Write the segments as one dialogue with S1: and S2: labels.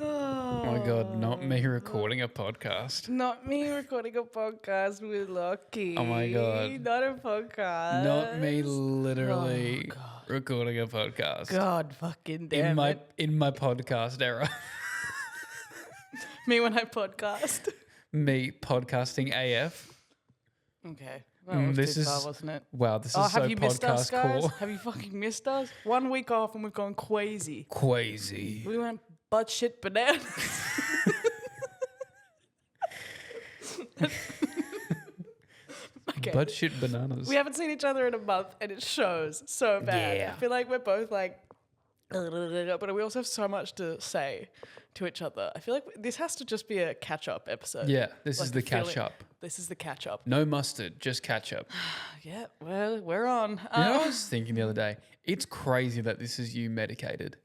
S1: Oh my God, not me recording a podcast.
S2: Not me recording a podcast with Lockie.
S1: Oh my God.
S2: Not a podcast.
S1: Not me literally recording a podcast.
S2: God fucking damn it.
S1: In my podcast era.
S2: Me when I podcast.
S1: Me podcasting AF.
S2: Okay. Well, that was
S1: this
S2: too far,
S1: is-
S2: wasn't it?
S1: Wow, this is
S2: Oh,
S1: so
S2: have you missed us,
S1: podcast
S2: guys?
S1: core.
S2: Have you fucking missed us? 1 week off and we've gone crazy.
S1: Crazy.
S2: We went butt shit bananas. Okay.
S1: Butt shit bananas.
S2: We haven't seen each other in a month and it shows so bad.
S1: Yeah.
S2: I feel like we're both like, but we also have so much to say to each other. I feel like this has to just be a catch-up episode.
S1: Yeah, this
S2: Like
S1: is the
S2: a feeling-
S1: catch up.
S2: This is the catch-up.
S1: No mustard, just catch-up.
S2: Yeah, well, we're on.
S1: You know what I was thinking the other day? It's crazy that this is you medicated.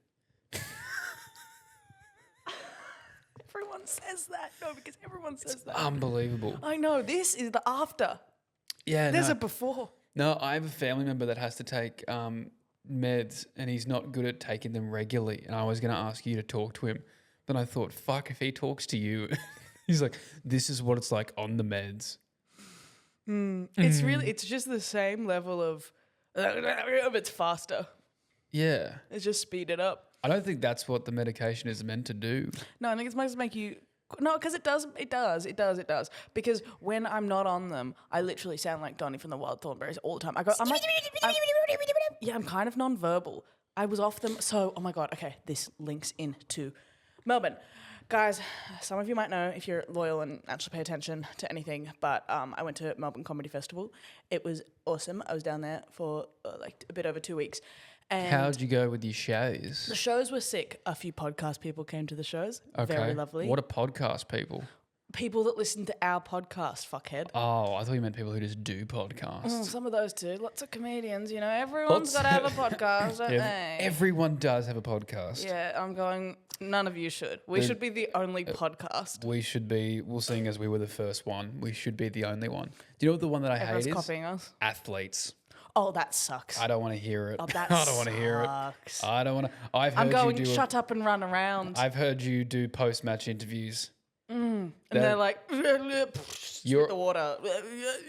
S2: Everyone says that. No, because everyone says that.
S1: Unbelievable.
S2: I know, this is the after.
S1: Yeah,
S2: There's
S1: no.
S2: a before.
S1: No, I have a family member that has to take meds and he's not good at taking them regularly. And I was going to ask you to talk to him. But I thought, fuck, if he talks to you, he's like, this is what it's like on the meds.
S2: It's just the same level of, it's faster.
S1: Yeah.
S2: It's just speed it up.
S1: I don't think that's what the medication is meant to do.
S2: No, I think it's supposed to make you. No, because it does. Because when I'm not on them, I literally sound like Donnie from the Wild Thornberries all the time. I'm kind of non-verbal. I was off them. So, oh my God. Okay, this links into Melbourne. Guys, some of you might know if you're loyal and actually pay attention to anything, but I went to Melbourne Comedy Festival. It was awesome. I was down there for like a bit over 2 weeks. And
S1: How'd you go with your shows?
S2: the shows were sick. A few podcast people came to the shows.
S1: Okay.
S2: Very lovely.
S1: What are podcast people?
S2: People that listen to our podcast, fuckhead.
S1: Oh, I thought you meant people who just do podcasts.
S2: Some of those too. Lots of comedians, you know. Everyone's got to have a podcast, don't they?
S1: Everyone does have a podcast.
S2: Yeah, I'm going, none of you should. We should be the only podcast.
S1: We should be, well, seeing as we were the first one, we should be the only one. Do you know what the one that I
S2: Everyone's
S1: hate is?
S2: copying us.
S1: Athletes.
S2: Oh, that sucks.
S1: I don't want to hear it.
S2: Oh, that
S1: I don't want to hear it.
S2: sucks.
S1: I don't want to. I've heard
S2: I'm going,
S1: you do.
S2: shut up and run around.
S1: I've heard you do post-match interviews.
S2: And
S1: that-
S2: they're like,
S1: You're-
S2: spit the water.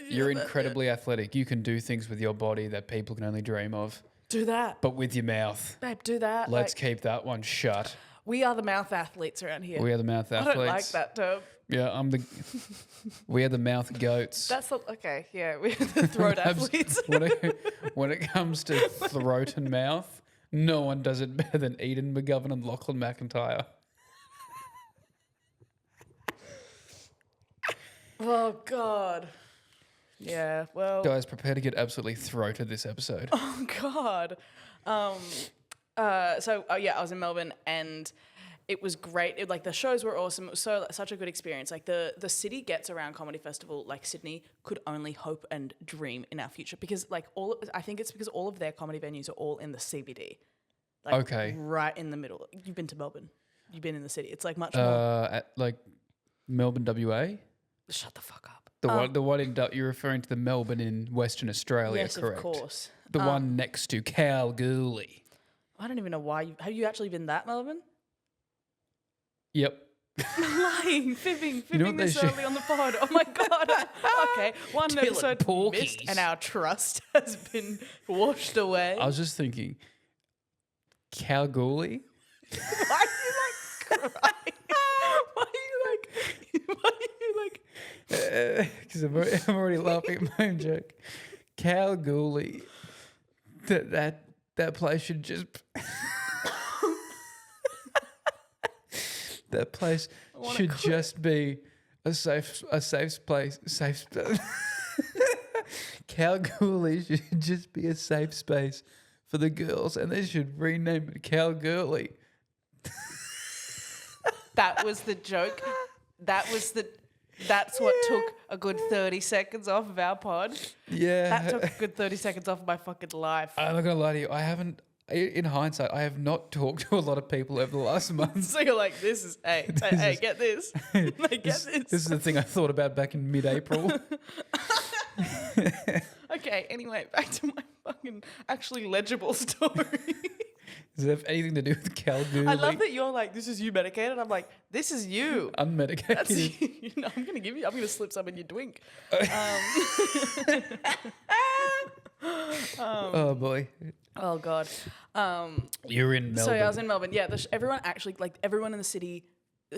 S1: You're incredibly athletic. You can do things with your body that people can only dream of,
S2: Do that.
S1: but with your mouth.
S2: Babe, do that.
S1: Let's
S2: Like,
S1: keep that one shut.
S2: we are the mouth athletes around here.
S1: We are the mouth
S2: I
S1: athletes.
S2: don't like that term.
S1: Yeah, we are the mouth goats.
S2: That's not, okay, yeah, we're the throat athletes.
S1: when it comes to throat and mouth, no one does it better than Edan McGovern and Lachlan McIntyre.
S2: Oh, God. Yeah, well.
S1: Guys, prepare to get absolutely throated this episode.
S2: Oh, God. Yeah, I was in Melbourne and it was great. Like the shows were awesome. It was such a good experience. Like the city gets around comedy festival. Like Sydney could only hope and dream in our future because like I think it's because all of their comedy venues are all in the CBD. Like
S1: Okay.
S2: right in the middle. You've been to Melbourne. You've been in the city. It's like much more.
S1: At like Melbourne, WA.
S2: Shut the fuck up.
S1: The one in you're referring to the Melbourne in Western Australia,
S2: Yes,
S1: correct?
S2: of course.
S1: The one next to Kalgoorlie.
S2: I don't even know why. Have you actually been that Melbourne?
S1: Yep.
S2: Lying, fibbing
S1: know what
S2: this
S1: they should-
S2: early on the pod. Oh my God. Okay, one
S1: Killing
S2: episode
S1: porkies.
S2: missed and our trust has been washed away.
S1: I was just thinking, Kalgoorlie?
S2: Why are you like crying? Why are you like,
S1: Because I'm already laughing at my own joke. Kalgoorlie. That place should just... That place should just be a safe place. Kalgoorlie should just be a safe space for the girls, and they should rename it Kalgoorlie.
S2: that was the joke. That's what took a good 30 seconds off of our pod.
S1: Yeah,
S2: That took a good 30 seconds off of my fucking life.
S1: I'm not gonna lie to you. I haven't. In hindsight, I have not talked to a lot of people over the last month.
S2: So you're like, this is, hey, get this. Like, get this.
S1: This is the thing I thought about back in mid-April.
S2: Okay, anyway, back to my fucking actually legible story.
S1: Does it have anything to do with Kalgoorlie?
S2: I love that you're like, this is you medicated. I'm like, this is you. That's,
S1: Unmedicated.
S2: I'm gonna slip some in your drink.
S1: Oh boy.
S2: Oh God.
S1: You're in Melbourne.
S2: So I was in Melbourne. Yeah, everyone actually, like everyone in the city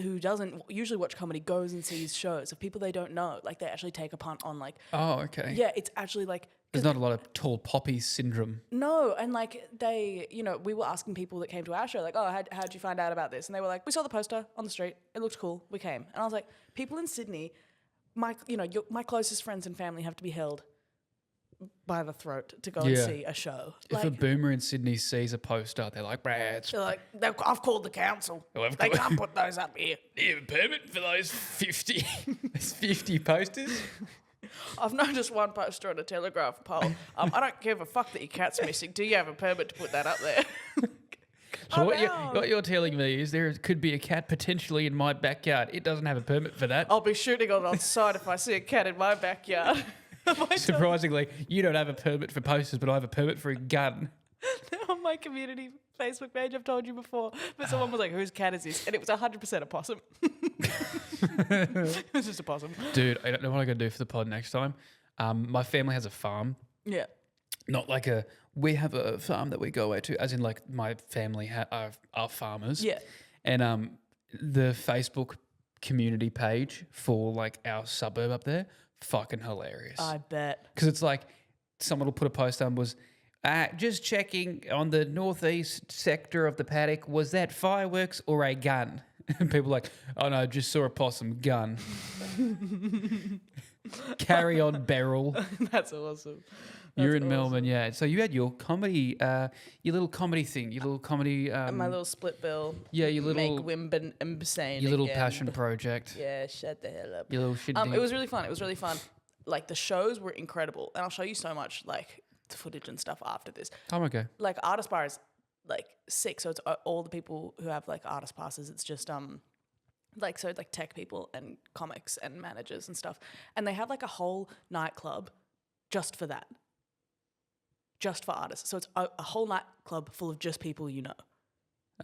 S2: who doesn't usually watch comedy goes and sees shows of people they don't know. Like they actually take a punt on like.
S1: Oh, okay.
S2: Yeah, it's actually like.
S1: There's not a lot of tall poppy syndrome.
S2: No, and like they, we were asking people that came to our show, like, oh, how'd you find out about this? And they were like, we saw the poster on the street. It looked cool. We came. And I was like, people in Sydney, my closest friends and family have to be held by the throat to go and see a show.
S1: If a boomer in Sydney sees a poster, they're like, Brad.
S2: They're like, I've called the council. They can't put those up here.
S1: Do you have a permit for those 50, 50 posters?
S2: I've noticed one poster on a telegraph pole. I don't give a fuck that your cat's missing. Do you have a permit to put that up there?
S1: So what you're telling me is there could be a cat potentially in my backyard. It doesn't have a permit for that.
S2: I'll be shooting on sight if I see a cat in my backyard.
S1: Surprisingly, you don't have a permit for posters, but I have a permit for a gun.
S2: On my community Facebook page, I've told you before, but someone was like, whose cat is this? And it was 100% a possum. It was just a possum.
S1: Dude, I don't know what I'm going to do for the pod next time. My family has a farm.
S2: Yeah.
S1: Not like we have a farm that we go away to, as in like my family are farmers.
S2: Yeah.
S1: And the Facebook community page for like our suburb up there, fucking hilarious.
S2: I bet.
S1: Because it's like someone will put a post on was, just checking on the northeast sector of the paddock, was that fireworks or a gun? And people are like, oh no, just saw a possum, gun. Carry on, barrel.
S2: That's awesome.
S1: You're in Melbourne, yeah. So you had your comedy, your little comedy thing, your little comedy.
S2: My little split bill.
S1: Yeah, your little.
S2: Make Wimbledon insane.
S1: Your little
S2: again.
S1: passion project.
S2: Yeah, shut the hell up.
S1: Your little shit.
S2: It was really fun. It was really fun. Like the shows were incredible, and I'll show you so much like the footage and stuff after this.
S1: Oh, okay.
S2: Like Artist Bar is like sick. So it's all the people who have like artist passes. It's just like tech people and comics and managers and stuff, and they have like a whole nightclub just for that. Just for artists. So it's a whole nightclub full of just people you know.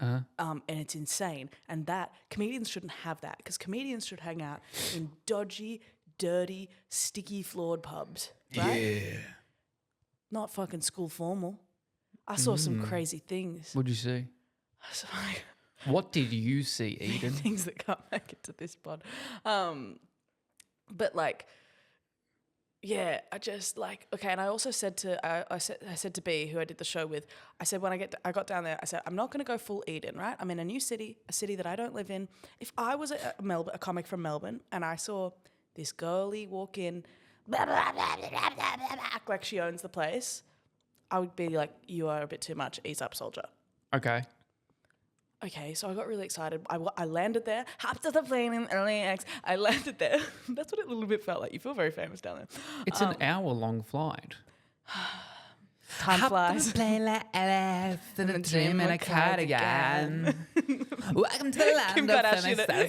S1: Uh-huh.
S2: And it's insane. And that, comedians shouldn't have that because comedians should hang out in dodgy, dirty, sticky floored pubs. Right?
S1: Yeah.
S2: Not fucking school formal. I saw some crazy things.
S1: What'd you see? What did you see, Edan?
S2: Things that can't make it to this pod. But like, yeah, I just like, okay. And I also said to, I said to B, who I did the show with, I said, when I got down there, I said, I'm not going to go full Eden, right? I'm in a new city, a city that I don't live in. If I was a comic from Melbourne and I saw this girlie walk in, blah, blah, blah, blah, blah, blah, blah, act like she owns the place, I would be like, you are a bit too much, ease up, soldier.
S1: Okay.
S2: Okay, so I got really excited. I landed there, hopped off the plane in LAX. I landed there. That's what it a little bit felt like. You feel very famous down there.
S1: It's an hour-long flight.
S2: Time flies.
S1: Plane like LF and a dream in a cardigan. Welcome to the land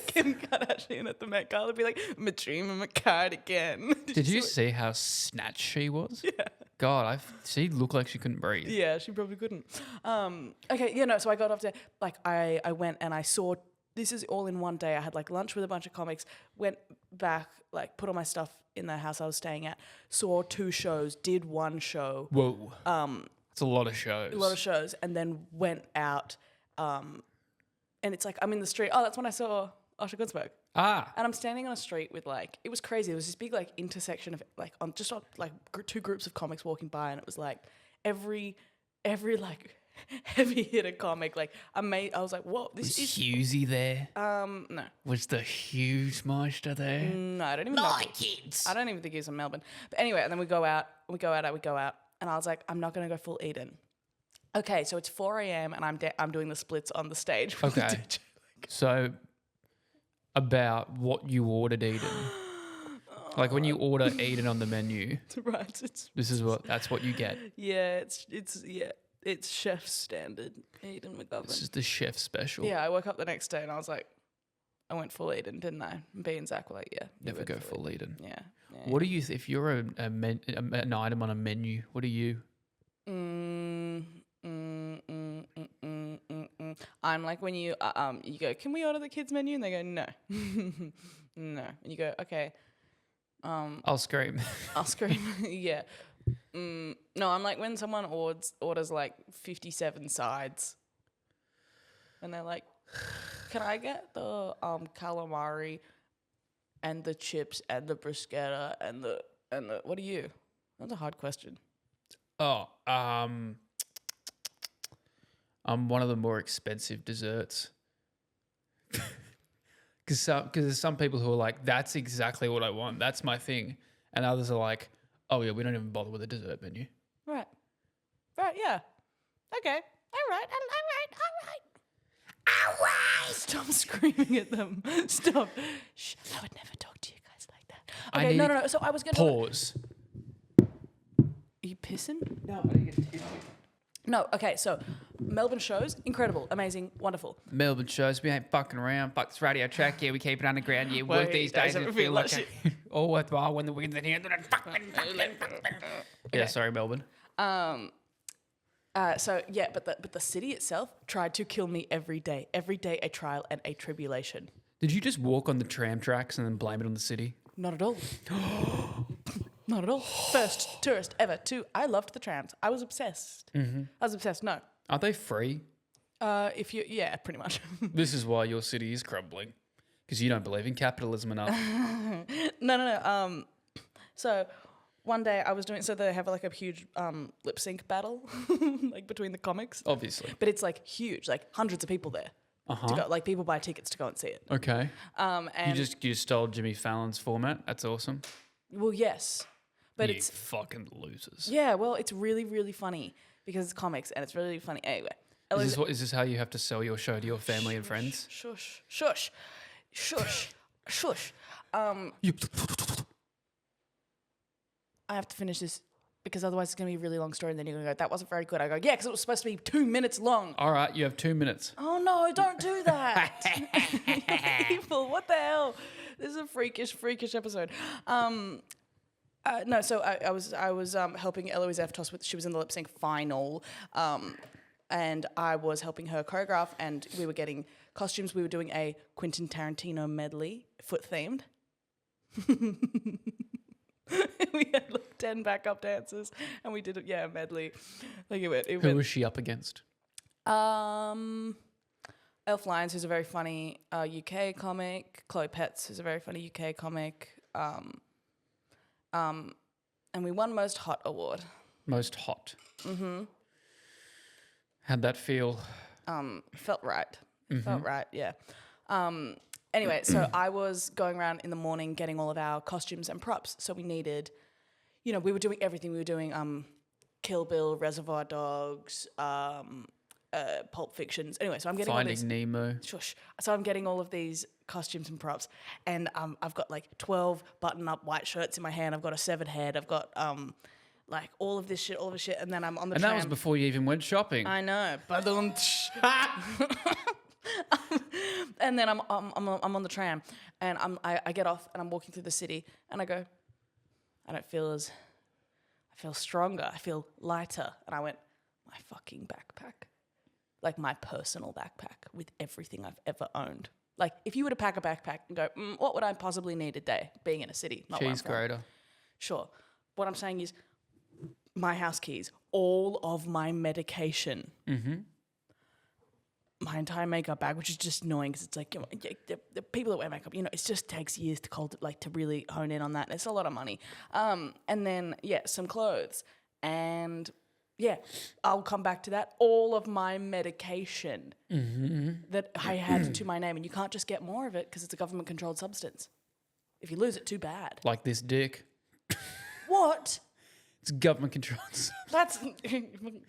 S2: Kim Kardashian at the Met Gala be like, my dream in my cardigan.
S1: Did you see how snatched she was?
S2: Yeah.
S1: God, she looked like she couldn't breathe.
S2: Yeah, she probably couldn't. Okay, so I got off there. Like, I went and I saw, this is all in one day. I had like lunch with a bunch of comics, went back, like put all my stuff in the house I was staying at, saw 2 shows, did 1 show.
S1: Whoa. It's a lot of shows.
S2: A lot of shows, and then went out. And it's like, I'm in the street. Oh, that's when I saw Osher Gunsberg.
S1: Ah.
S2: And I'm standing on a street with like, it was crazy. There was this big like intersection of like, on 2 groups of comics walking by, and it was like every like heavy hitter comic. Like I was like, whoa, this is
S1: Husey there?
S2: no.
S1: Was the huge monster there?
S2: No, I don't even know.
S1: My kids.
S2: I don't even think he was in Melbourne. But anyway, and then we go out, and I was like, I'm not gonna go full Eden. Okay, so it's 4 a.m. and I'm doing the splits on the stage. With
S1: Okay.
S2: the DJ.
S1: So, about what you ordered, Eden. Like when you order Eden on the menu,
S2: Right.
S1: that's what you get.
S2: Yeah, it's chef standard. Eden McGovern.
S1: This is the chef special.
S2: Yeah, I woke up the next day and I was like, I went full Eden, didn't I? And B and Zach were like, yeah. you
S1: Never
S2: went
S1: go full Eden.
S2: Yeah.
S1: What do you, if you're an item on a menu, what are you?
S2: I'm like when you go, can we order the kids menu? And they go, no, no. And you go, okay.
S1: I'll scream.
S2: I'll scream. Yeah. No, I'm like when someone orders like 57 sides, and they're like, can I get the calamari and the chips and the bruschetta and the what are you? That's a hard question.
S1: Oh, I'm one of the more expensive desserts. Because there's some people who are like, that's exactly what I want. That's my thing. And others are like, oh, yeah, we don't even bother with the dessert menu.
S2: Right. Right, yeah. Okay. All right. Stop screaming at them. Stop. Shh. I would never talk to you guys like that. Okay, no. So I was going to...
S1: Pause.
S2: Are you pissing?
S1: No, I didn't get to tissue.
S2: No, okay, so Melbourne shows, incredible, amazing, wonderful.
S1: Melbourne shows, we ain't fucking around. Fuck this radio track, yeah, we keep it underground, yeah. Work these days and feel like all worthwhile when the wind's in here. Yeah, sorry, Melbourne.
S2: So yeah, but the city itself tried to kill me every day a trial and a tribulation.
S1: Did you just walk on the tram tracks and then blame it on the city?
S2: Not at all. Not at all. First tourist ever. Two, I loved the trams. I was obsessed. I was obsessed. No.
S1: Are they free?
S2: Yeah, pretty much.
S1: This is why your city is crumbling. Because you don't believe in capitalism enough.
S2: No. So one day I was doing, so they have like a huge lip sync battle, like between the comics.
S1: Obviously.
S2: But it's like huge, like hundreds of people there. To go, like people buy tickets to go and see it.
S1: Okay.
S2: And
S1: You just stole Jimmy Fallon's format. That's awesome.
S2: well, yes, but
S1: You
S2: it's
S1: fucking losers.
S2: yeah. Well, it's really really funny because it's comics and it's really funny. Anyway,
S1: Is this how you have to sell your show to your family and friends?
S2: Shush. I have to finish this because otherwise it's going to be a really long story and then you're going to go, that wasn't very good. I go, yeah, because it was supposed to be 2 minutes long.
S1: All right, you have 2 minutes.
S2: Oh, no, don't do that. Evil, what the hell? This is a freakish episode. No, so I was helping Eloise Eftos with, she was in the lip sync final, and I was helping her choreograph, and we were getting costumes. We were doing a Quentin Tarantino medley, foot themed. We had like 10 backup dancers, and we did a medley. Like
S1: Who was she up against?
S2: Elf Lyons, who's a very funny UK comic. Chloe Petts, who's a very funny UK comic. And we won Most Hot Award.
S1: Most hot. Mm-hmm. How'd that feel?
S2: Felt right. Felt right, yeah. Anyway, so I was going around in the morning getting all of our costumes and props. So we needed, we were doing everything. We were doing Kill Bill, Reservoir Dogs, Pulp Fictions. Anyway, so I'm getting
S1: Finding
S2: all these.
S1: Nemo.
S2: Shush. So I'm getting all of these costumes and props, and I've got like 12 button-up white shirts in my hand. I've got a severed head. I've got like all of this shit, and then I'm on the
S1: And
S2: tram.
S1: that was before you even went shopping.
S2: I know. And then I'm on the tram, and I get off, and I'm walking through the city, and I go, I feel stronger. I feel lighter. And I went, my fucking backpack. Like my personal backpack with everything I've ever owned. Like if you were to pack a backpack and go, what would I possibly need a day being in a city? Not
S1: Cheese grater.
S2: Sure. What I'm saying is my house keys, all of my medication, my entire makeup bag, which is just annoying because it's like the people that wear makeup, it just takes years to to really hone in on that. And it's a lot of money. And then, some clothes and... yeah, I'll come back to that. All of my medication that I had to my name. And you can't just get more of it because it's a government-controlled substance. If you lose it, too bad.
S1: Like this dick.
S2: What?
S1: It's government controlled.
S2: That's...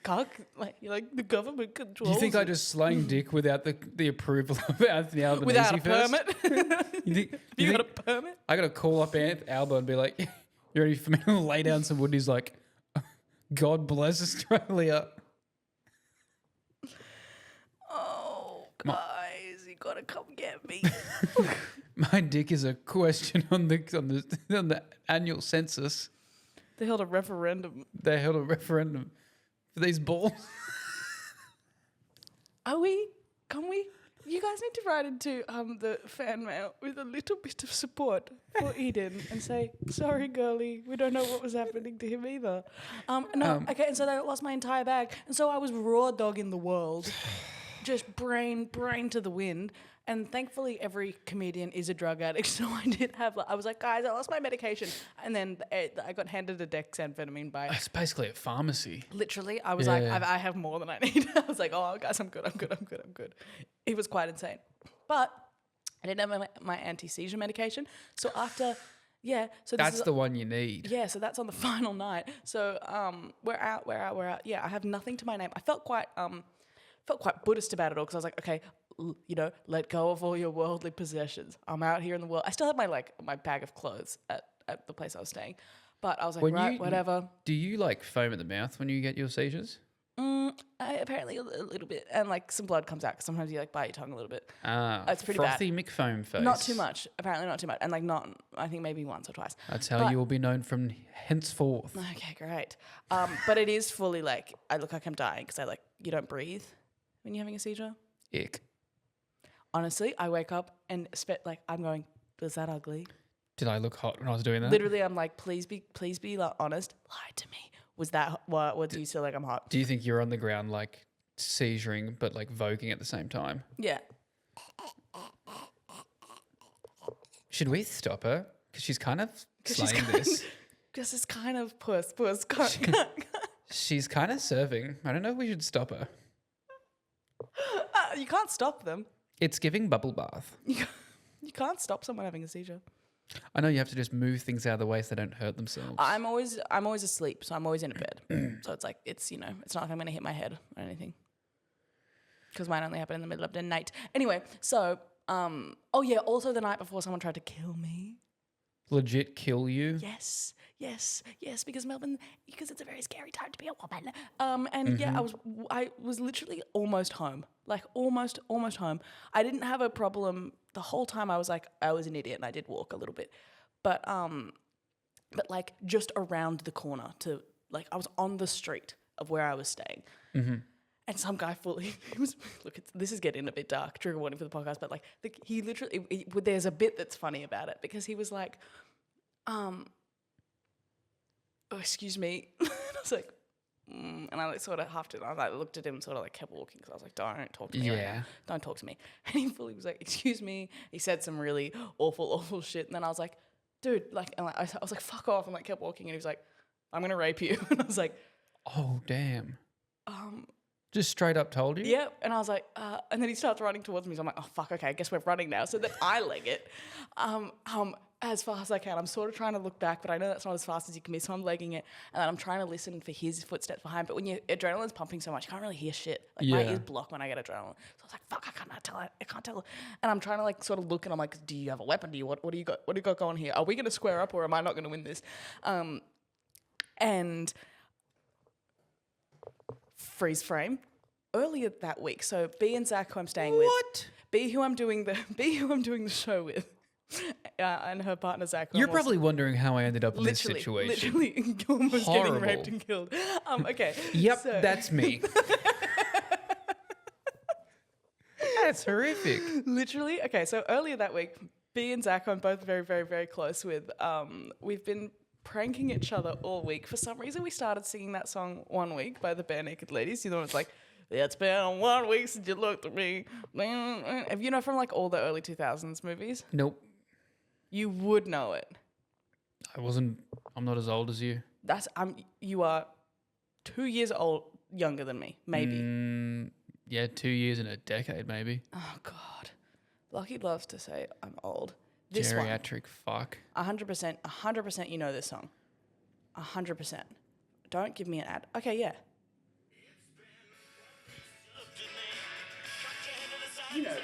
S2: cock. Like the government controls.
S1: Do you think I just slang dick without the approval of Anthony Albanese
S2: without a
S1: first?
S2: permit? you got a permit?
S1: I got to call up Alba and be like, you ready for me to lay down some wood? He's like... God bless Australia.
S2: Oh, guys, you gotta come get me.
S1: My dick is a question on the annual census.
S2: They held a referendum.
S1: They held a referendum for these balls.
S2: Are we You guys need to write into the fan mail with a little bit of support for Eden and say, sorry, girlie, we don't know what was happening to him either. Okay, and so I lost my entire bag. And so I was raw dog in the world, just brain to the wind. And thankfully, every comedian is a drug addict. So I was like, guys, I lost my medication. And then I got handed a dexamphetamine by...
S1: It's basically a pharmacy.
S2: Literally, I was like, I have more than I need. I was like, oh, guys, I'm good. It was quite insane. But I didn't have my anti-seizure medication. So after... Yeah, so
S1: that's the one you need.
S2: Yeah, so that's on the final night. So we're out. Yeah, I have nothing to my name. I felt quite Buddhist about it all because I was like, okay, let go of all your worldly possessions. I'm out here in the world. I still had my bag of clothes at the place I was staying, but I was like, whatever.
S1: Do you foam at the mouth when you get your seizures?
S2: Apparently a little bit, and some blood comes out because sometimes you bite your tongue a little bit.
S1: It's pretty frothy bad. McFoam face.
S2: Not too much. Apparently not too much, and I think maybe once or twice.
S1: That's how you will be known from henceforth.
S2: Okay, great. But it is fully I look like I'm dying because you don't breathe when you're having a seizure.
S1: Ick.
S2: Honestly, I wake up and I'm going, was that ugly?
S1: Did I look hot when I was doing that?
S2: Literally, I'm like, please be honest. Lie to me. Was that what do you feel like I'm hot?
S1: Do you think you're on the ground seizuring but voguing at the same time?
S2: Yeah.
S1: Should we stop her? Because she's kind of slaying this.
S2: Because it's kind of puss.
S1: She's kind of serving. I don't know if we should stop her.
S2: You can't stop them.
S1: It's giving bubble bath.
S2: You can't stop someone having a seizure.
S1: I know you have to just move things out of the way so they don't hurt themselves.
S2: I'm always asleep, so I'm always in a bed. So it's it's not like I'm going to hit my head or anything. Because mine only happened in the middle of the night. Anyway, so, also the night before someone tried to kill me.
S1: Legit kill you?
S2: Yes, because Melbourne, because it's a very scary time to be a woman. Yeah, I was literally almost home, almost home. I didn't have a problem the whole time. I was an idiot and I did walk a little bit, but just around the corner to I was on the street of where I was staying. Mm-hmm. And some guy this is getting a bit dark, trigger warning for the podcast, but he literally, there's a bit that's funny about it because he was like, oh, excuse me. I was like, and I sort of huffed it. I looked at him and sort of kept walking because I was like, don't talk to me right now. Don't talk to me. And he fully was like, excuse me. He said some really awful shit. And then I was like, dude, I was like, fuck off. And kept walking. And he was like, I'm going to rape you. And I was like,
S1: oh, damn. Just straight up told you?
S2: Yep. And I was like, and then he starts running towards me. So I'm like, oh, fuck, okay, I guess we're running now. So then I leg it as fast as I can. I'm sort of trying to look back, but I know that's not as fast as you can be. So I'm legging it. And then I'm trying to listen for his footsteps behind. But when your adrenaline's pumping so much, you can't really hear shit. My ears block when I get adrenaline. So I was like, fuck, I can't tell. And I'm trying to sort of look and I'm like, do you have a weapon? What do you got going here? Are we going to square up or am I not going to win this? And freeze frame. Earlier that week, so B and Zach, who I'm staying with.
S1: What?
S2: B, who I'm doing the show with, and her partner Zach.
S1: You're probably wondering how I ended up in this situation.
S2: Literally, almost getting raped and killed. Okay.
S1: Yep, that's me. That's horrific.
S2: Literally. Okay, so earlier that week, B and Zach, who I'm both very, very, very close with. We've been pranking each other all week. For some reason, we started singing that song one week by the Bare Naked Ladies. You know, it's it's been 1 week since you looked at me. Have you know from all the early 2000s movies?
S1: Nope.
S2: You would know it.
S1: I'm not as old as you.
S2: You are 2 years younger than me, maybe.
S1: Yeah, 2 years and a decade, maybe.
S2: Oh, God. Lucky loves to say I'm old. This
S1: Geriatric fuck.
S2: 100% you know this song. 100%. Don't give me an ad. Okay, yeah. You know this.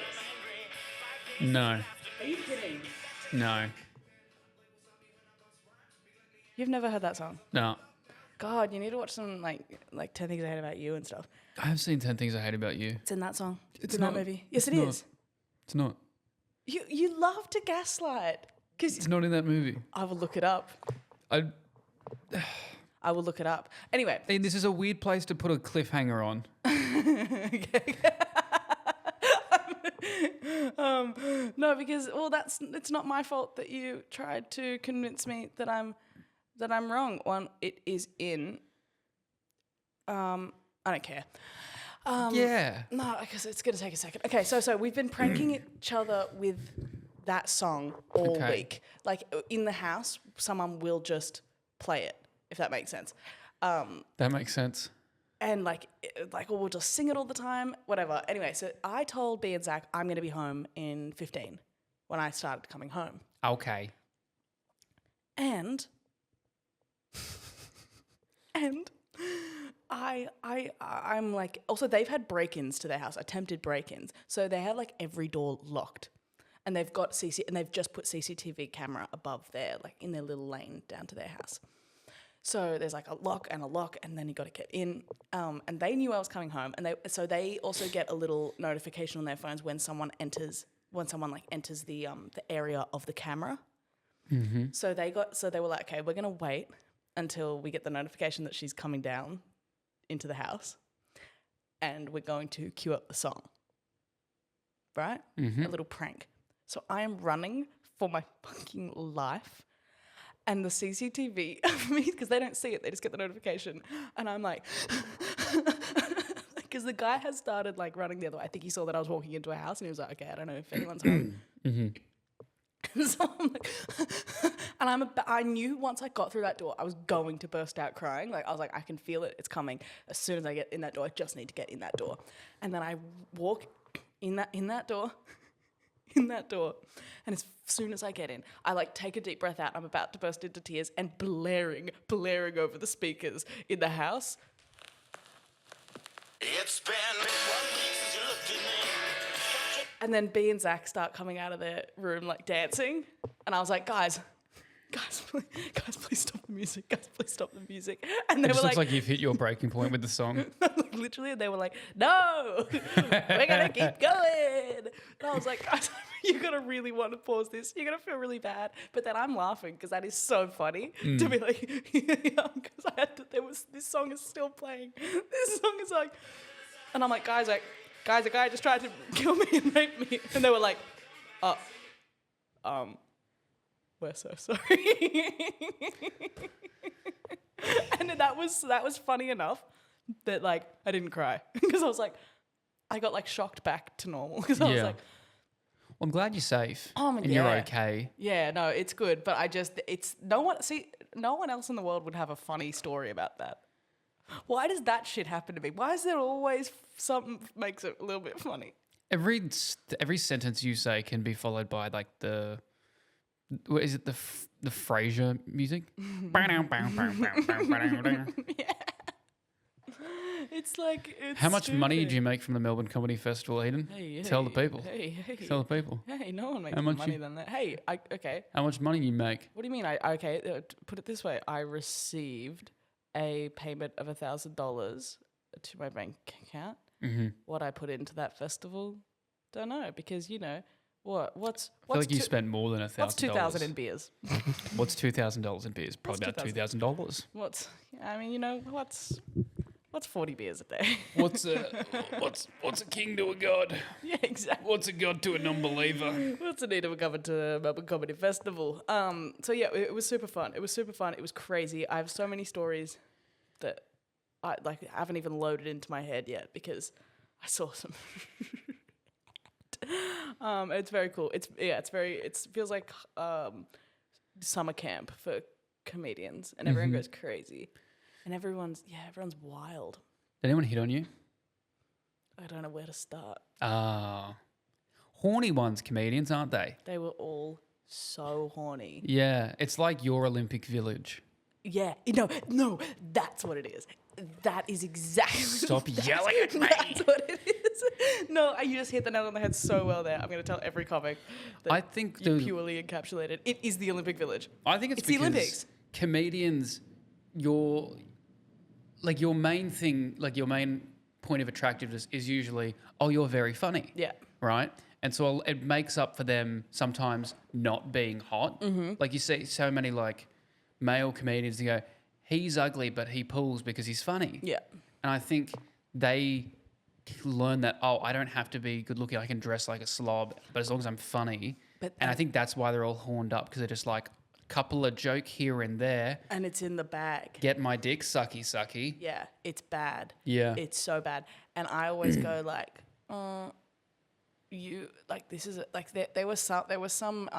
S1: No.
S2: Are you kidding?
S1: No.
S2: You've never heard that song?
S1: No.
S2: God, you need to watch some 10 Things I Hate About You and stuff.
S1: I have seen 10 Things I Hate About You.
S2: It's in that song.
S1: It's
S2: in
S1: not,
S2: that movie. Yes, it is.
S1: It's not.
S2: You love to gaslight.
S1: It's not in that movie.
S2: I will look it up. I will look it up. Anyway.
S1: Hey, this is a weird place to put a cliffhanger on.
S2: Okay. No, because it's not my fault that you tried to convince me that I'm wrong. One, it is in. I don't care.
S1: Yeah.
S2: No, because it's gonna take a second. Okay, so we've been pranking each other with that song all week. Like in the house, someone will just play it, if that makes sense.
S1: That makes sense.
S2: And we'll just sing it all the time, whatever. Anyway, so I told B and Zach I'm going to be home in 15 when I started coming home.
S1: Okay.
S2: And I'm like, also they've had break-ins to their house, attempted break-ins. So they have like every door locked. And they've got and they've just put CCTV camera above there, like in their little lane down to their house. So there's like a lock, and then you got to get in. And they knew I was coming home, and they also get a little notification on their phones when someone enters the area of the camera.
S1: Mm-hmm.
S2: So they were like, okay, we're gonna wait until we get the notification that she's coming down into the house, and we're going to cue up the song. Right?
S1: Mm-hmm.
S2: A little prank. So I am running for my fucking life. And the CCTV of me, because they don't see it, they just get the notification. And I'm like, because the guy has started like running the other way. I think he saw that I was walking into a house and he was like, okay, I don't know if anyone's home.
S1: Mm-hmm.
S2: And so I'm like, and I knew once I got through that door, I was going to burst out crying. Like I was like, I can feel it, it's coming. As soon as I get in that door, I just need to get in that door. And then I walk in that door. And as soon as I get in, I like take a deep breath out. I'm about to burst into tears and blaring over the speakers in the house. It's been 1 week since you looked at me. And then B and Zach start coming out of their room like dancing. And I was like, guys, please stop the music. Guys, please stop the music. And they
S1: It just
S2: were
S1: looks like you've hit your breaking point with the song.
S2: literally, and they were like, no, we're going to keep going. And I was like, guys, you're going to really want to pause this. You're going to feel really bad. But then I'm laughing because that is so funny to be like, because this song is still playing. This song is like, and I'm like, guys, a guy just tried to kill me and rape me. And they were like, we're so sorry. And that was funny enough that like I didn't cry because I was like, I got like shocked back to normal because I was like,
S1: well, I'm glad you're safe and
S2: yeah.
S1: you're okay.
S2: Yeah, no, it's good, but no one else in the world would have a funny story about that. Why does that shit happen to me? Why is there always something makes it a little bit funny?
S1: Every sentence you say can be followed by like what is it, the Frasier music?
S2: Yeah. It's like,
S1: how much money did you make from the Melbourne Comedy Festival, Eden? Tell the people.
S2: Hey.
S1: Tell the people.
S2: Hey, no one makes more money than that. Hey, okay.
S1: How much money you make?
S2: What do you mean? Put it this way. I received a payment of $1,000 to my bank account.
S1: Mm-hmm.
S2: What I put into that festival, don't know, because what's
S1: I feel like you spent more than $1,000.
S2: What's 2,000 in beers?
S1: What's $2,000 in beers? Probably about $2,000.
S2: What's 40 beers a day?
S1: What's a king to a god?
S2: Yeah, exactly.
S1: What's a god to a non-believer?
S2: What's the need of a cover to Melbourne Comedy Festival? So yeah, it was super fun. It was crazy. I have so many stories that I haven't even loaded into my head yet because I saw some. It's very cool. It feels like summer camp for comedians, and everyone goes crazy, and everyone's wild.
S1: Did anyone hit on you?
S2: I don't know where to start.
S1: Horny ones, comedians, aren't they?
S2: They were all so horny.
S1: Yeah, it's like your Olympic Village.
S2: Yeah, no, that's what it is. That is exactly.
S1: Stop yelling at me.
S2: That's what it is. No, you just hit the nail on the head so well there. I'm going to tell every comic that
S1: I think
S2: you purely encapsulated. It is the Olympic Village.
S1: I think it's
S2: the
S1: because
S2: Olympics.
S1: Comedians, your main thing, like your main point of attractiveness is usually, oh, you're very funny.
S2: Yeah.
S1: Right? And so it makes up for them sometimes not being hot. Mm-hmm. Like you see so many like male comedians who go, he's ugly, but he pulls because he's funny.
S2: Yeah.
S1: And I think they learn that, I don't have to be good looking. I can dress like a slob, but as long as I'm funny. And I think that's why they're all horned up, because they're just like, couple of joke here and there.
S2: And it's in the bag.
S1: Get my dick, sucky, sucky.
S2: Yeah, it's bad.
S1: Yeah.
S2: It's so bad. And I always go like, you, like, this is, like, there was some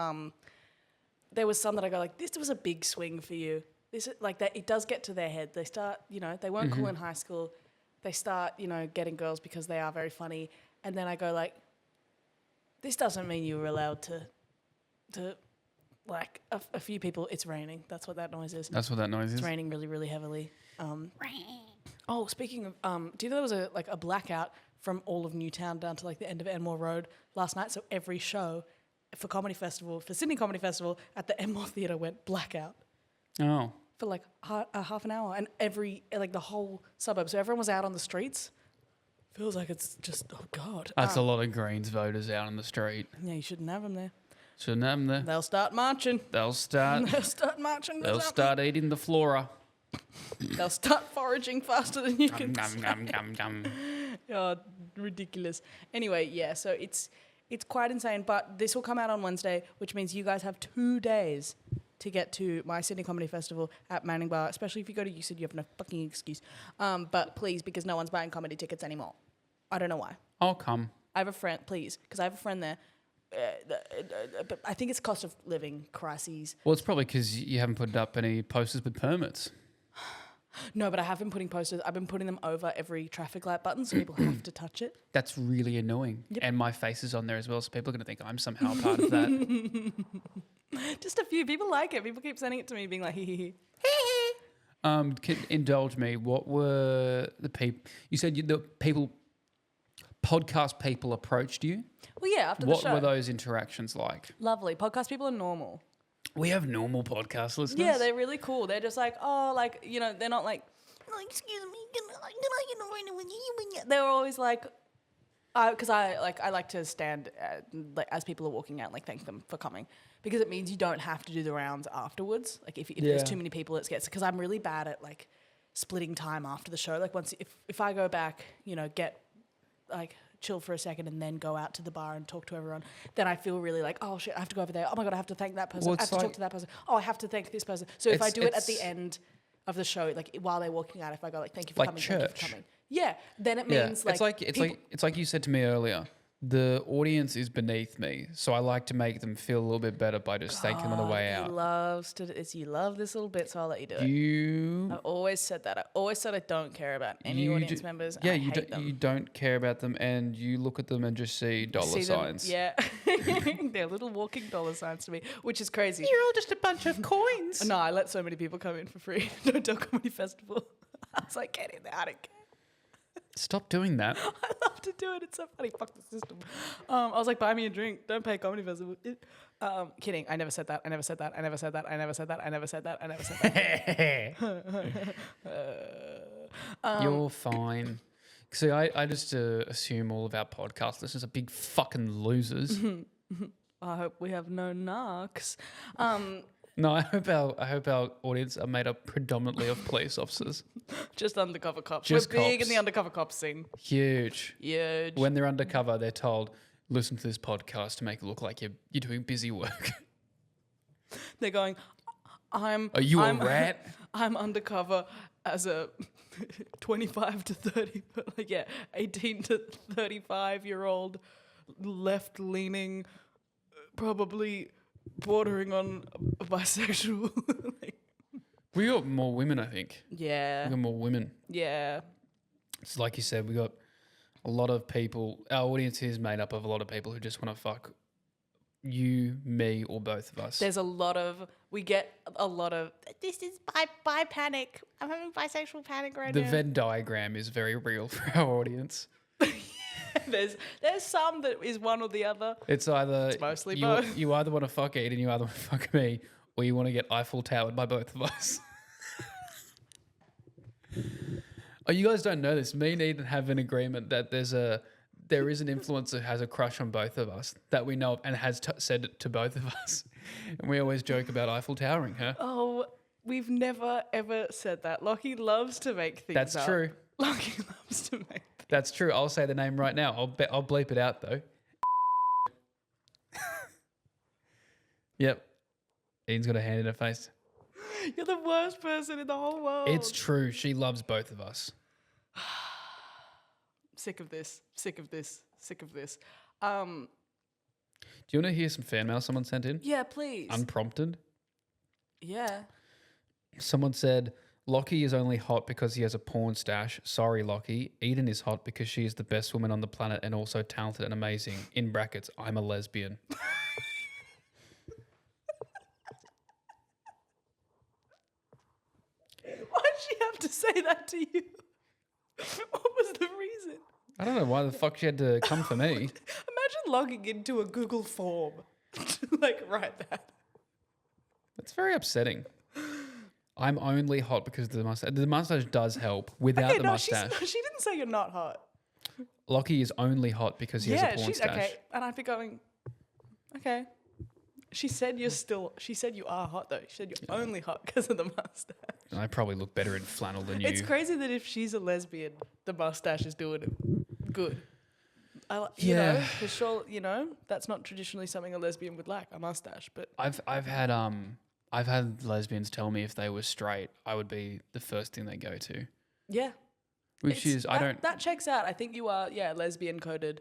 S2: that I go like, this was a big swing for you. This is, like, that it does get to their head. They start, they weren't cool in high school. They start, getting girls because they are very funny. And then I go like, this doesn't mean you were allowed to like a few people. It's raining. That's what that noise is.
S1: That's what that noise is.
S2: It's raining really, really heavily. Speaking of, do you know there was a blackout from all of Newtown down to like the end of Enmore Road last night? So every show for Sydney Comedy Festival at the Enmore Theatre went blackout.
S1: Oh.
S2: For like half an hour, and the whole suburb. So everyone was out on the streets. Feels like it's just, oh God.
S1: That's a lot of Greens voters out on the street.
S2: Yeah, you shouldn't have them there.
S1: Shouldn't have them there.
S2: They'll start marching.
S1: They'll start
S2: marching.
S1: They'll start eating the flora.
S2: They'll start foraging faster than you can.
S1: Gum.
S2: Oh, ridiculous. Anyway, yeah, so it's quite insane, but this will come out on Wednesday, which means you guys have 2 days to get to my Sydney Comedy Festival at Manning Bar, especially if you go to USyd, you have no fucking excuse. But please, because no one's buying comedy tickets anymore. I don't know why.
S1: I'll come.
S2: I have a friend, please, because I have a friend there. But I think it's cost of living crises.
S1: Well, it's probably because you haven't put up any posters with permits.
S2: No, but I have been putting posters. I've been putting them over every traffic light button so people have to touch it.
S1: That's really annoying.
S2: Yep.
S1: And my face is on there as well, so people are going to think I'm somehow a part of that.
S2: Just a few people like it. People keep sending it to me being like, hee hee hee.
S1: Indulge me. What were the people... You said the people... Podcast people approached you.
S2: Well, yeah, after the show.
S1: What were those interactions like?
S2: Lovely. Podcast people are normal.
S1: We have normal podcast listeners.
S2: Yeah, they're really cool. They're just like, they're not like, excuse me, can I get a ride with you? They're always like, because I like to stand as people are walking out, like thank them for coming, because it means you don't have to do the rounds afterwards. Like if there's too many people, it gets, because I'm really bad at like splitting time after the show. Like if I go back, get like chill for a second and then go out to the bar and talk to everyone, then I feel really like, oh shit, I have to go over there. Oh my God, I have to thank that person.
S1: Well,
S2: I have to talk to that person. Oh, I have to thank this person. So if I do it at the end of the show, like while they're walking out, if I go like, thank you for coming, thank you for coming. Yeah, then it means
S1: it's like you said to me earlier. The audience is beneath me, so I like to make them feel a little bit better by just thanking them on the way out.
S2: You love this little bit, so I'll let you do it. I always said that. I always said I don't care about any audience members. Yeah,
S1: you don't care about them, and you look at them and just see dollar signs.
S2: Yeah, they're little walking dollar signs to me, which is crazy.
S1: You're all just a bunch of coins.
S2: No, I let so many people come in for free. No Tell Comedy Festival. I was like, get in there, I don't care.
S1: Stop doing that.
S2: I love to do it. It's so funny. Fuck the system. I was like, buy me a drink. Don't pay Comedy Festival. Kidding. I never said that. I never said that. I never said that. I never said that. I never said that. I never said that.
S1: You're fine. See, I just assume all of our podcast listeners are big fucking losers.
S2: I hope we have no narcs.
S1: No, I hope our audience are made up predominantly of police officers.
S2: Just undercover cops.
S1: Just
S2: We're big
S1: cops.
S2: in the undercover cops scene.
S1: Huge.
S2: When
S1: they're undercover, they're told, listen to this podcast to make it look like you're doing busy work.
S2: They're going,
S1: Are you a rat?
S2: I'm undercover as a 25 to 30, 18 to 35-year-old, left-leaning, probably bordering on bisexual.
S1: We got more women, I think.
S2: Yeah.
S1: We got more women.
S2: Yeah.
S1: It's like you said, we got a lot of people. Our audience is made up of a lot of people who just want to fuck you, me, or both of us.
S2: We get a lot of, this is bi panic. I'm having bisexual panic right now.
S1: The Venn diagram is very real for our audience.
S2: There's some that is one or the other.
S1: It's
S2: mostly both.
S1: You either want to fuck Edan, you either want to fuck me, or you want to get Eiffel Towered by both of us. Oh, you guys don't know this. Me and Edan have an agreement that there is an influencer who has a crush on both of us that we know of and has said it to both of us. And we always joke about Eiffel Towering her.
S2: Oh, we've never ever said that. Lockie loves to make things up.
S1: That's true.
S2: Lockie loves to make things
S1: That's true. I'll say the name right now. I'll bleep it out though. Yep. Eden's got a hand in her face.
S2: You're the worst person in the whole world.
S1: It's true. She loves both of us.
S2: Sick of this. Sick of this. Sick of this.
S1: Do you want to hear some fan mail someone sent in?
S2: Yeah, please.
S1: Unprompted.
S2: Yeah.
S1: Someone said, Lockie is only hot because he has a porn stash. Sorry, Lockie. Eden is hot because she is the best woman on the planet and also talented and amazing. In brackets, I'm a lesbian.
S2: Why'd she have to say that to you? What was the reason?
S1: I don't know why the fuck she had to come for me.
S2: Imagine logging into a Google form to like write that.
S1: That's very upsetting. I'm only hot because of the mustache. The mustache does help. Without the mustache.
S2: She didn't say you're not hot.
S1: Lockie is only hot because he has a porn stash.
S2: Okay. And I'd be going, okay. She said you are hot though. She said you're only hot because of the mustache.
S1: And I probably look better in flannel than you.
S2: It's crazy that if she's a lesbian, the mustache is doing it good. You know, for sure, you know, that's not traditionally something a lesbian would like, a mustache. But
S1: I've had lesbians tell me if they were straight, I would be the first thing they go to.
S2: yeah. That checks out. I think you are, lesbian coded.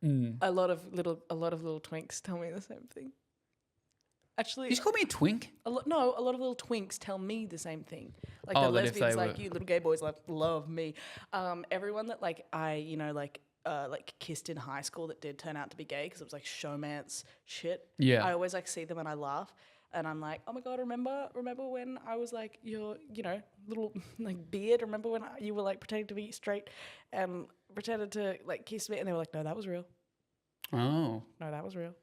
S2: A lot of little twinks tell me the same thing. Actually,
S1: You just call me a twink?
S2: a lot of little twinks tell me the same thing. Like the
S1: that if
S2: lesbians,
S1: they
S2: like
S1: were-
S2: you, little gay boys, like love me. Everyone that like kissed in high school that did turn out to be gay because it was like showmance shit.
S1: Yeah.
S2: I always like see them and I laugh. And I'm like, oh my God, remember when I was like your, little like beard? Remember when you were like pretending to be straight and pretended to like kiss me? And they were like, no, that was real.
S1: Oh.
S2: No, that was real.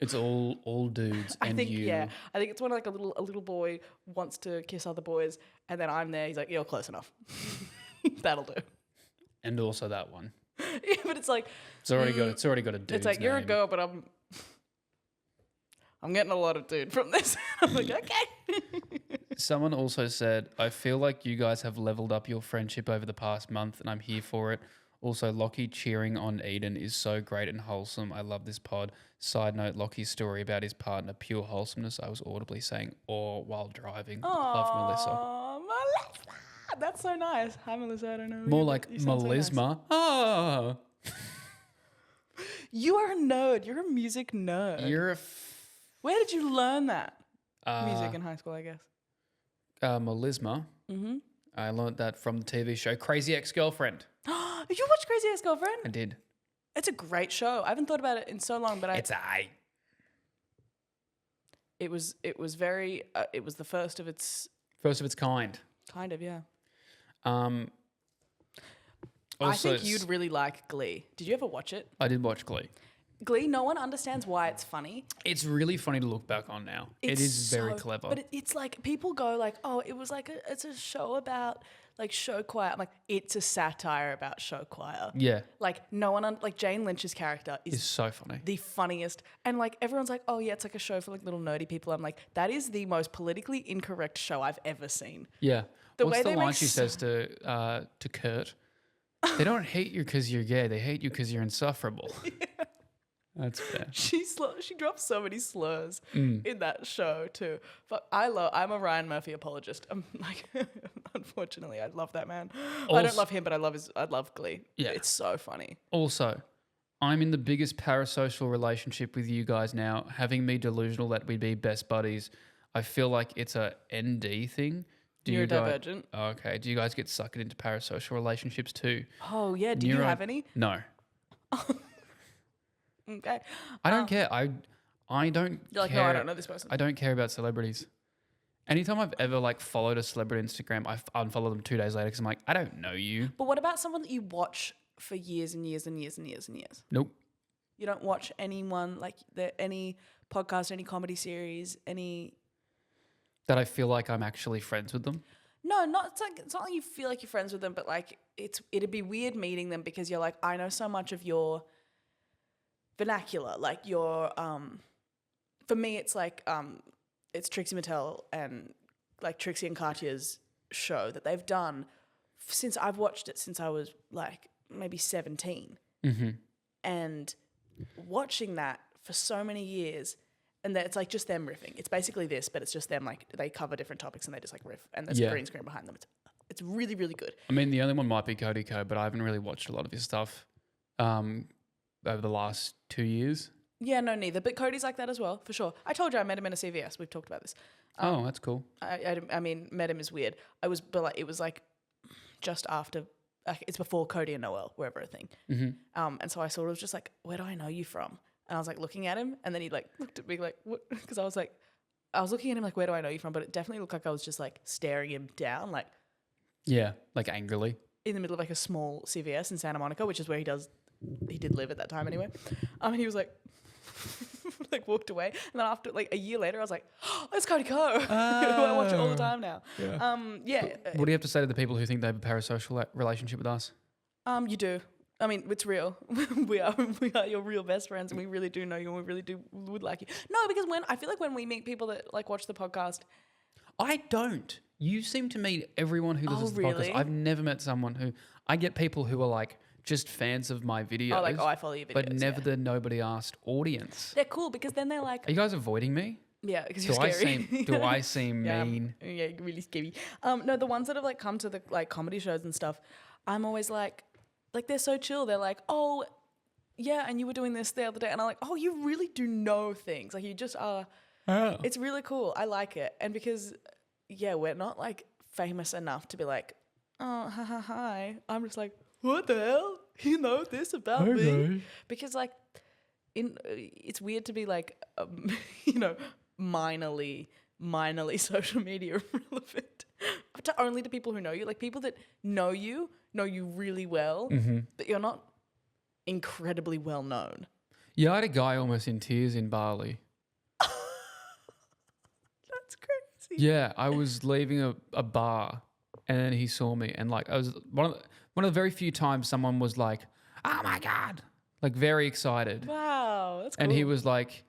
S1: It's all dudes and
S2: I think
S1: you.
S2: I think it's when like a little boy wants to kiss other boys, and then I'm there. He's like, "You're close enough. That'll do."
S1: And also that one.
S2: Yeah, but it's like
S1: It's already got a dude's
S2: it's like you're a
S1: name.
S2: girl, but I'm getting a lot of dude from this. I'm like, okay.
S1: Someone also said, I feel like you guys have leveled up your friendship over the past month and I'm here for it. Also, Lockie cheering on Eden is so great and wholesome. I love this pod. Side note, Lockie's story about his partner, pure wholesomeness. I was audibly saying, or while driving. Love Melissa.
S2: Aw, Melissa. That's so nice. Hi, Melissa. I don't know.
S1: More
S2: you,
S1: like
S2: you sound so nice.
S1: melisma. Ah,
S2: You are a nerd. You're a music nerd.
S1: you're a
S2: Where did you learn that? Music in high school, I guess.
S1: melisma.
S2: Mm-hmm.
S1: I learned that from the TV show Crazy Ex-Girlfriend.
S2: You watched Crazy Ex-Girlfriend?
S1: I did.
S2: It's a great show. I haven't thought about it in so long, but it was very it was the first of its
S1: kind.
S2: kind of, yeah.
S1: Also,
S2: I think you'd really like Glee. Did you ever watch it?
S1: I did watch Glee.
S2: Glee, no one understands why it's funny.
S1: It's really funny to look back on now. It is very clever.
S2: But it's like people go like, oh, it was like it's a show about like show choir. I'm like, it's a satire about show choir.
S1: Yeah.
S2: Like no one like Jane Lynch's character
S1: It's
S2: is
S1: so funny.
S2: the funniest, and like everyone's like, oh yeah, it's like a show for like little nerdy people. I'm like, that is the most politically incorrect show I've ever seen.
S1: Yeah.
S2: The
S1: What's
S2: way
S1: the
S2: they
S1: line
S2: make
S1: she says to Kurt? They don't hate you because you're gay. They hate you because you're insufferable. That's fair.
S2: She drops so many slurs in that show too. But I'm a Ryan Murphy apologist. I'm like, unfortunately, I love that man. I don't love him, but I love Glee.
S1: Yeah.
S2: It's so funny.
S1: Also, I'm in the biggest parasocial relationship with you guys now, having me delusional that we'd be best buddies. I feel like it's a ND thing.
S2: You're divergent.
S1: Oh, okay. Do you guys get sucked into parasocial relationships too?
S2: Oh yeah. Do you have any?
S1: No.
S2: Okay.
S1: I don't care. I don't
S2: You're like,
S1: care.
S2: no, I don't know this person.
S1: I don't care about celebrities. Anytime I've ever like followed a celebrity on Instagram, I unfollow them 2 days later because I'm like, I don't know you.
S2: But what about someone that you watch for years and years and years and years and years?
S1: Nope.
S2: You don't watch anyone like any podcast, any comedy series, any.
S1: That I feel like I'm actually friends with them.
S2: No, it's not like you feel like you're friends with them, but like it'd be weird meeting them because you're like, I know so much of your vernacular, like your for me it's like it's Trixie Mattel and like Trixie and Katya's show that they've done since I've watched it since I was like maybe 17.
S1: Mm-hmm.
S2: And watching that for so many years, and that it's like just them riffing. It's basically this, but it's just them like they cover different topics and they just like riff, and there's a green screen behind them. It's really, really good.
S1: I mean, the only one might be Cody Co, but I haven't really watched a lot of his stuff over the last 2 years.
S2: Yeah, no, neither. But Cody's like that as well, for sure. I told you I met him in a CVS. We've talked about this.
S1: Oh, that's cool.
S2: I mean, met him is weird. But like it was like just after. It's before Cody and Noel were ever a thing.
S1: Mm-hmm.
S2: And so I sort of was just like, where do I know you from? And I was like looking at him, and then he like looked at me like, what? Because I was looking at him like, where do I know you from? But it definitely looked like I was just like staring him down, like.
S1: Yeah, like angrily.
S2: In the middle of like a small CVS in Santa Monica, which is where he did live at that time anyway. And he was like, like walked away. And then after like a year later, I was like, oh, it's Cody Co. Who I watch all the time now.
S1: Yeah. What do you have to say to the people who think they have a parasocial relationship with us?
S2: You do. I mean, it's real. we are your real best friends, and we really do know you, and we really would like you. No, because I feel like when we meet people that like watch the podcast,
S1: I don't. You seem to meet everyone who listens to the podcast. I've never met someone who... I get people who are like just fans of my videos.
S2: Oh, like, I follow your videos.
S1: But never the nobody asked audience.
S2: They're cool because then they're like...
S1: Are you guys avoiding me?
S2: Yeah, because you're scary.
S1: Do I seem mean?
S2: Yeah, really scary. No, the ones that have like come to the like comedy shows and stuff, I'm always like they're so chill. They're like, oh, yeah, and you were doing this the other day. And I'm like, oh, you really do know things. Like you just are...
S1: Oh.
S2: It's really cool. I like it. And because... Yeah, we're not like famous enough to be like, oh, hi. I'm just like, what the hell? You know this about me? Because like, it's weird to be like, minorly social media relevant, only to people who know you. Like people that know you really well, but you're not incredibly well known.
S1: Yeah, I had a guy almost in tears in Bali. Yeah, I was leaving a bar and then he saw me and like I was one of the very few times someone was like, oh my God, like very excited.
S2: Wow, that's cool.
S1: And he was like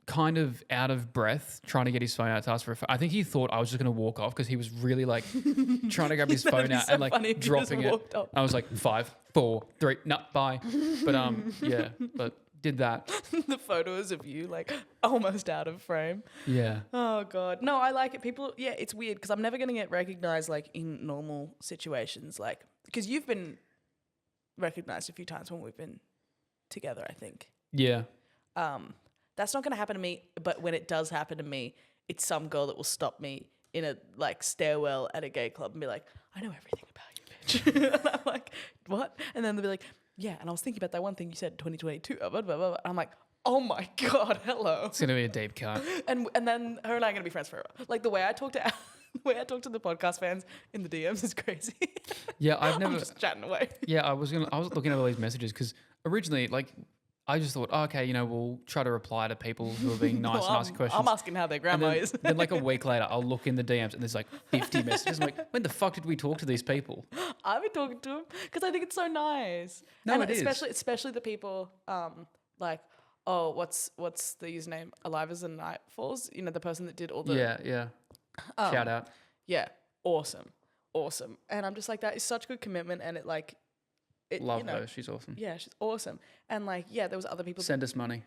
S1: kind of out of breath trying to get his phone out to ask for a phone. I think he thought I was just going to walk off because he was really like trying to grab his phone out and like dropping it. I was like 5, 4, 3, no, bye. But yeah, but did that.
S2: The photos of you like almost out of frame.
S1: Yeah.
S2: Oh God. No, I like it. People, yeah, it's weird because I'm never going to get recognized like in normal situations, like because you've been recognized a few times when we've been together, I think.
S1: Yeah.
S2: That's not going to happen to me, but when it does happen to me, it's some girl that will stop me in a like stairwell at a gay club and be like, I know everything about you, bitch. And I'm like, what? And then they'll be like, yeah, and I was thinking about that one thing you said in 2022. Blah, blah, blah, blah. I'm like, oh my God, hello.
S1: It's gonna be a deep cut.
S2: And then her and I are gonna be friends forever. Like the way I talk to the podcast fans in the DMs is crazy.
S1: Yeah, I've never.
S2: I'm just chatting away.
S1: Yeah, I was looking at all these messages because originally, like, I just thought, oh, okay, we'll try to reply to people who are being nice and asking questions.
S2: I'm asking how their grandma is.
S1: Then like a week later, I'll look in the DMs and there's like 50 messages. I'm like, when the fuck did we talk to these people?
S2: I've been talking to them because I think it's so nice.
S1: No,
S2: and
S1: it is.
S2: Especially the people like, oh, what's the username? Alive as the Night Falls. You know, the person that did all the...
S1: Yeah. Shout out.
S2: Yeah, awesome. And I'm just like, that is such good commitment and it like...
S1: Love her. She's awesome.
S2: Yeah, she's awesome. And like, yeah, there was other people.
S1: Send us money.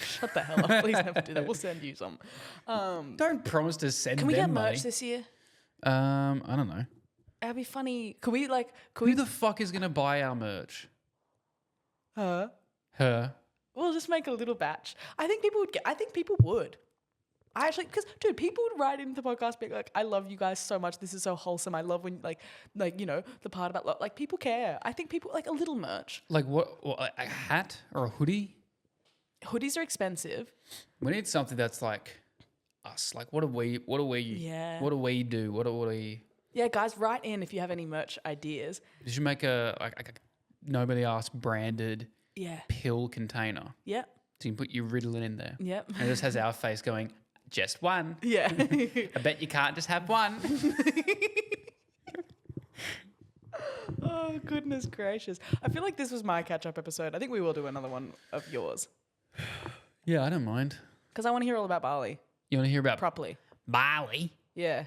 S2: Shut the hell up! Please never do that. We'll send you some.
S1: Don't promise to send.
S2: Can we get
S1: money.
S2: merch this year?
S1: I don't know.
S2: That'd be funny. Could we?
S1: Who the fuck is gonna buy our merch?
S2: Her. We'll just make a little batch. I think people would. I actually, because dude, people would write into the podcast being like, "I love you guys so much. This is so wholesome. I love when like the part about love. Like people care. I think people like a little merch.
S1: Like what? A hat or a hoodie?
S2: Hoodies are expensive.
S1: We need something that's like us. Like what do we?
S2: Yeah.
S1: What do we do? What do we?
S2: Yeah, guys, write in if you have any merch ideas.
S1: You should make a nobody asked branded pill container.
S2: Yeah.
S1: So you can put your Ritalin in there.
S2: Yep.
S1: And it just has our face going, just one.
S2: Yeah.
S1: I bet you can't just have one.
S2: Oh, goodness gracious. I feel like this was my catch-up episode. I think we will do another one of yours.
S1: Yeah, I don't mind.
S2: Because I want to hear all about Bali.
S1: You want to hear about
S2: properly.
S1: Bali?
S2: Yeah.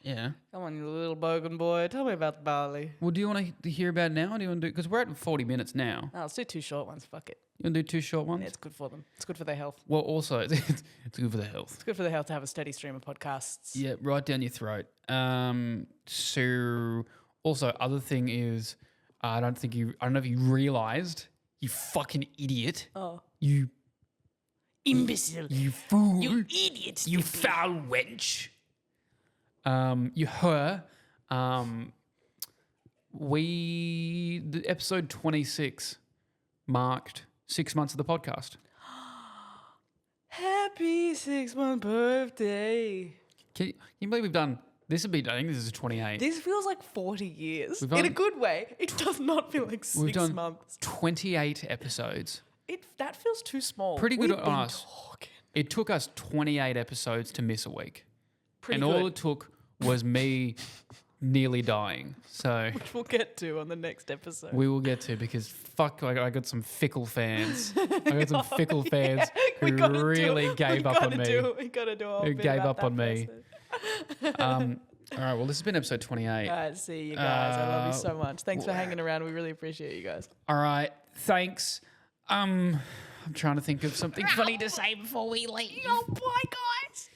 S1: Yeah.
S2: Come on, you little bogan boy. Tell me about the barley.
S1: Well, do you want to hear about it now? Or do you want to do? Because we're at 40 minutes now.
S2: No, let's do 2 short ones. Fuck it.
S1: You want to do 2 short ones?
S2: It's good for them. It's good for their health.
S1: Well, also, it's good for the health.
S2: It's good for their health to have a steady stream of podcasts.
S1: Yeah, right down your throat. So, also, other thing is, I don't know if you realised, you fucking idiot.
S2: Oh.
S1: You
S2: Imbecile.
S1: You fool.
S2: You idiot.
S1: You foul wench. The episode 26 marked 6 months of the podcast.
S2: Happy 6-month birthday.
S1: Can you believe we've done, I think this is 28.
S2: This feels like 40 years.
S1: We've
S2: In a
S1: done-
S2: good way. It does not feel like 6
S1: We've done
S2: months.
S1: 28 episodes.
S2: That feels too small.
S1: Pretty good
S2: We've
S1: on
S2: been
S1: us.
S2: talking.
S1: It took us 28 episodes to miss a week.
S2: Pretty
S1: and
S2: good.
S1: all it took was me nearly dying. So
S2: Which we'll get to on the next episode.
S1: we will get to, because fuck, I got some fickle fans. I got some fickle fans who really gave up on me.
S2: We gotta do a whole
S1: Who
S2: bit
S1: gave
S2: about
S1: up on
S2: that
S1: me.
S2: person.
S1: All right, well, this has been episode 28.
S2: All right, see you guys. I love you so much. Thanks for hanging around. We really appreciate you guys.
S1: All right, thanks. I'm trying to think of something funny to say before we leave.
S2: Oh, bye, guys.